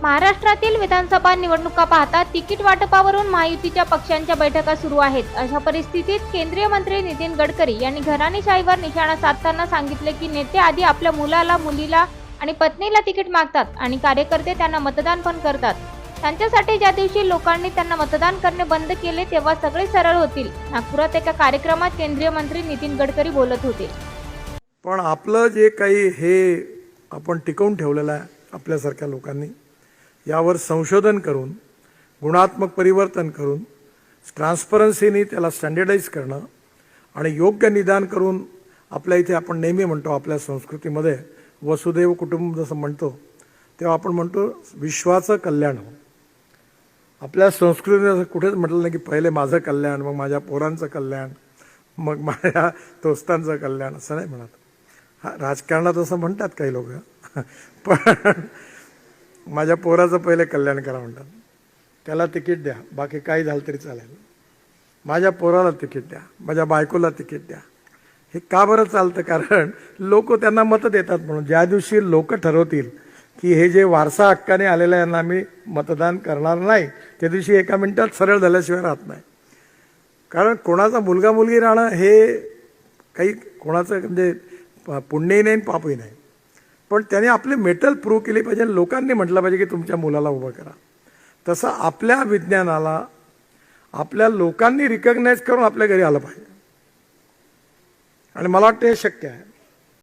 महाराष्ट्रातील विधानसभा निवडणुका पाहता तिकीट वाटपावरून महायुतीच्या पक्षांच्या बैठका सुरू आहेत. अशा परिस्थितीत केंद्रीय मंत्री नितीन गडकरी यांनी घराणेशाहीवर निशाणा साधताना सांगितले की नेते आधी आपल्या मुलाला, मुलीला आणि पत्नीला तिकीट मागतात आणि कार्यकर्ते त्यांना मतदान पण करतात. त्यांच्यासाठी ज्या दिवशी लोकांनी त्यांना मतदान करणे बंद केले तेव्हा सगळे सरळ होतील. नागपुरात एका कार्यक्रमात केंद्रीय मंत्री नितीन गडकरी बोलत होते. पण आपलं जे काही हे आपण टिकवून ठेवलेलं आहे आपल्यासारख्या लोकांनी, यावर संशोधन करून, गुणात्मक परिवर्तन करून, ट्रान्सपरन्सीनी त्याला स्टँडर्डाइज करणं आणि योग्य निदान करून, आपल्या इथे आपण नेहमी म्हणतो आपल्या संस्कृतीमध्ये वसुदैव कुटुंब जसं म्हणतो तेव्हा आपण म्हणतो विश्वाचं कल्याण. आपल्या संस्कृतीने कुठेच म्हटलं नाही की पहिले माझं कल्याण, मग माझ्या पोरांचं कल्याण, मग माझ्या दोस्तांचं कल्याण, असं नाही म्हणत. हा, राजकारणात असं म्हणतात काही लोक, पण माझ्या पोराचं पहिले कल्याण करा म्हणतात. त्याला तिकीट द्या, बाकी काही झालं तरी चालेल. माझ्या पोराला तिकीट द्या, माझ्या बायकोला तिकीट द्या. हे का बरं चालतं? कारण लोक त्यांना मतं देतात म्हणून. ज्या दिवशी लोक ठरवतील की हे जे वारसा हक्काने आलेलं यांना आम्ही मतदान करणार नाही, त्या दिवशी एका मिनिटात सरळ झाल्याशिवाय राहत नाही. कारण कोणाचा मुलगा मुलगी राहणं हे काही कोणाचं म्हणजे पुण्यही नाही पापही नाही, पण त्याने आपली मेटल प्रूव्ह केली पाहिजे. लोकांनी म्हटलं पाहिजे की तुमच्या मुलाला उभं करा. तसं आपल्या विज्ञानाला आपल्या लोकांनी रिकग्नाइज करून आपल्या घरी आलं पाहिजे आणि मला वाटतं हे शक्य आहे.